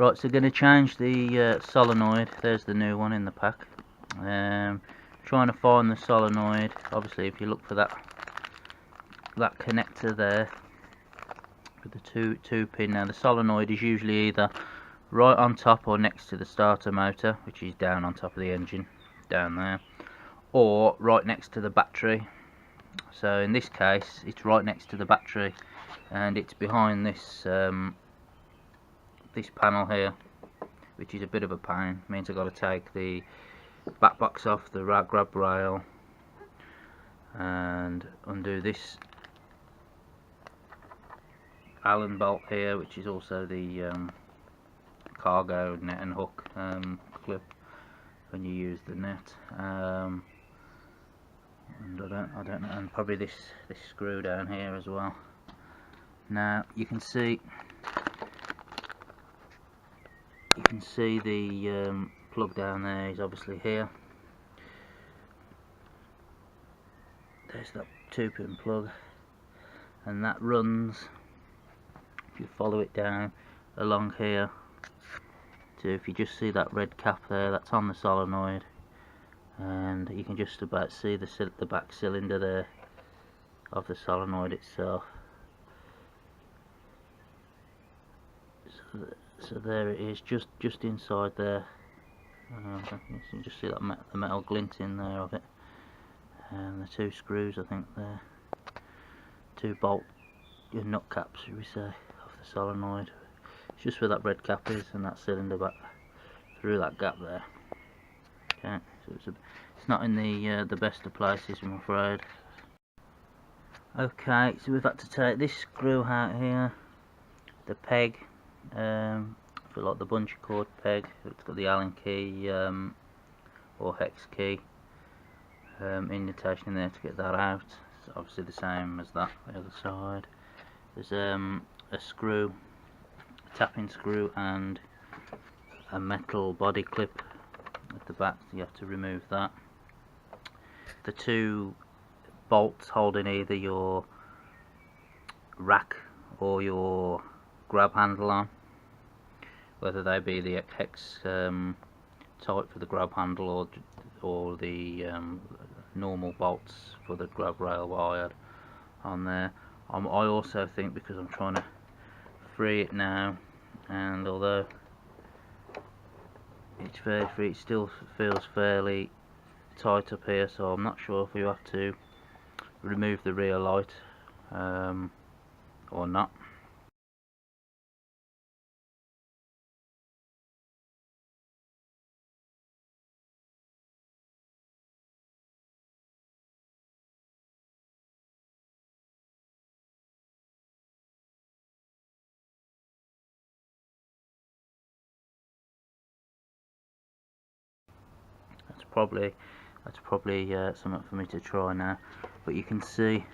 Right, so going to change the solenoid. There's the new one in the pack. Trying to find the solenoid. Obviously, if you look for that connector there with the two pin. Now the solenoid is usually either right on top or next to the starter motor, which is down on top of the engine, down there, or right next to the battery. So in this case, it's right next to the battery, and it's behind this this panel here, which is a bit of a pain. Means I've got to take the back box off the grab rail and undo this Allen bolt here, which is also the cargo net and hook clip when you use the net. And I don't know, and probably this screw down here as well. Now you can see the plug down there is obviously here. There's that 2-pin plug, and that runs, if you follow it down along here, so if you just see that red cap there, that's on the solenoid, and you can just about see the back cylinder there of the solenoid itself. So there it is, just inside there. You can just see that the metal glint in there of it, and the 2 screws, I think there, 2 bolt nut caps, should we say, of the solenoid. It's just where that red cap is, and that cylinder back through that gap there. Okay, so it's not in the best of places, I'm afraid. Okay, so we've had to take this screw out here, the peg, for like the bungee cord peg. It's got the Allen key or hex key indentation in there to get that out. It's obviously the same as that on the other side. There's a screw, a tapping screw, and a metal body clip at the back. You have to remove that. The 2 bolts holding either your rack or your grab handle on, whether they be the hex type for the grab handle or the normal bolts for the grab rail wired on there. I also think, because I'm trying to free it now, and although it's very free, it still feels fairly tight up here, so I'm not sure if you have to remove the rear light or not. That's probably something for me to try now. But you can see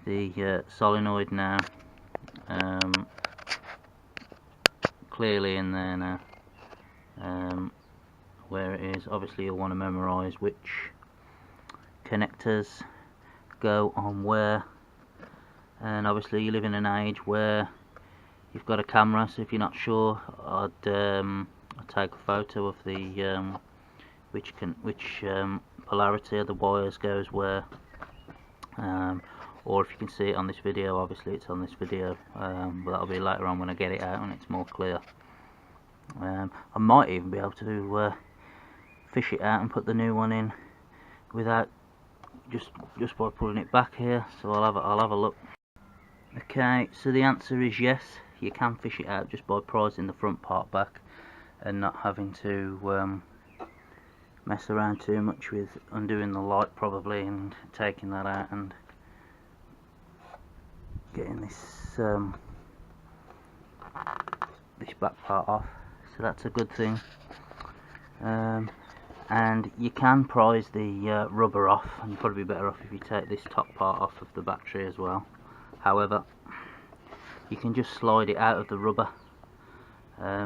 the solenoid now clearly in there now, where it is. Obviously you'll want to memorise which connectors go on where, and obviously you live in an age where you've got a camera, so if you're not sure, I'd take a photo of the which polarity of the wires goes where, or if you can see it on this video. Obviously it's on this video, but that'll be later on when I get it out and it's more clear. I might even be able to fish it out and put the new one in without just by pulling it back here. So I'll have a look. Okay, so the answer is yes, you can fish it out just by prising the front part back and not having to mess around too much with undoing the light probably and taking that out and getting this this back part off. So that's a good thing. And you can prise the rubber off, and you'd probably be better off if you take this top part off of the battery as well. However, you can just slide it out of the rubber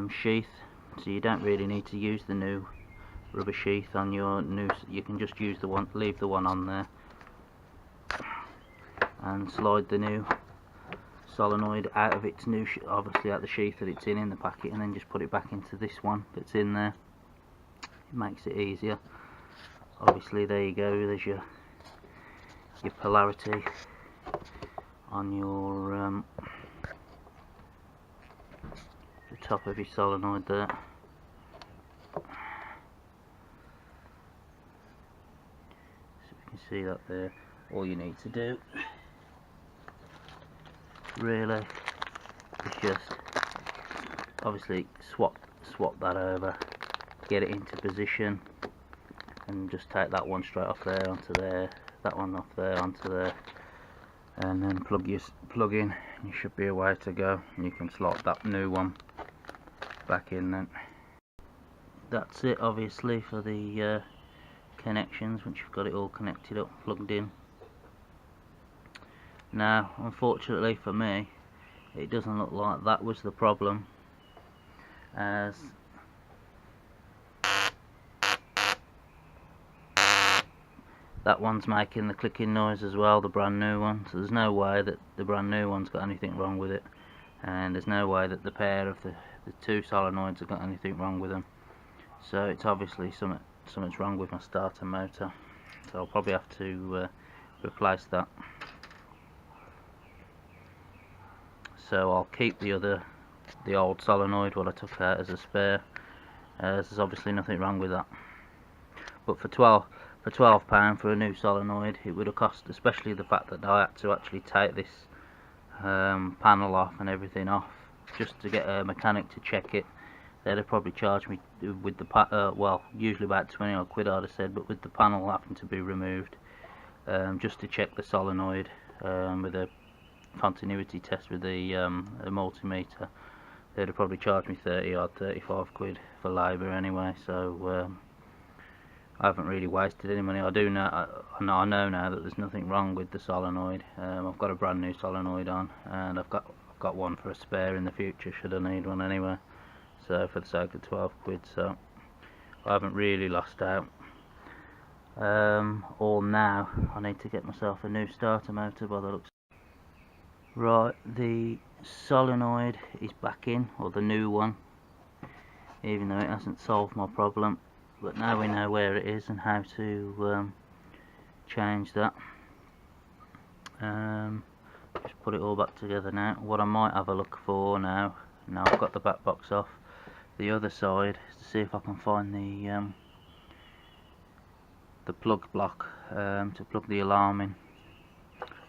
sheath, so you don't really need to use the new rubber sheath on your new. You can just use the one, leave the one on there, and slide the new solenoid out of its new obviously out the sheath that it's in the packet, and then just put it back into this one that's in there. It makes it easier. Obviously there you go, there's your polarity on your the top of your solenoid there. So we can see that there. All you need to do really is just obviously swap that over, get it into position, and just take that one straight off there onto there, that one off there onto there, and then plug in. You should be away to go, and you can slot that new one back in then. That's it obviously for the connections once you've got it all connected up, plugged in. Now unfortunately for me, it doesn't look like that was the problem, as that one's making the clicking noise as well, the brand new one. So there's no way that the brand new one's got anything wrong with it, and there's no way that the pair of the two solenoids have got anything wrong with them. So it's obviously something's wrong with my starter motor, so I'll probably have to replace that. So I'll keep the old solenoid, what I took out as a spare, as there's obviously nothing wrong with that. But for £12 for a new solenoid, it would have cost, especially the fact that I had to actually take this panel off and everything off just to get a mechanic to check it. They'd have probably charged me with the well, usually about 20 odd quid I'd have said, but with the panel having to be removed, just to check the solenoid with a continuity test with the multimeter, they'd have probably charged me 30 odd 35 quid for labour anyway. So I haven't really wasted any money. I know now that there's nothing wrong with the solenoid. I've got a brand new solenoid on, and I've got one for a spare in the future should I need one anyway. So for the sake of 12 quid, so I haven't really lost out. All now I need to get myself a new starter motor by the looks. Right, the solenoid is back in, or the new one, even though it hasn't solved my problem. But now we know where it is and how to change that. Just put it all back together now. What I might have a look for now I've got the back box off, the other side, is to see if I can find the plug block to plug the alarm in.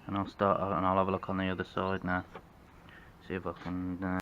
And I'll have a look on the other side now, see if I can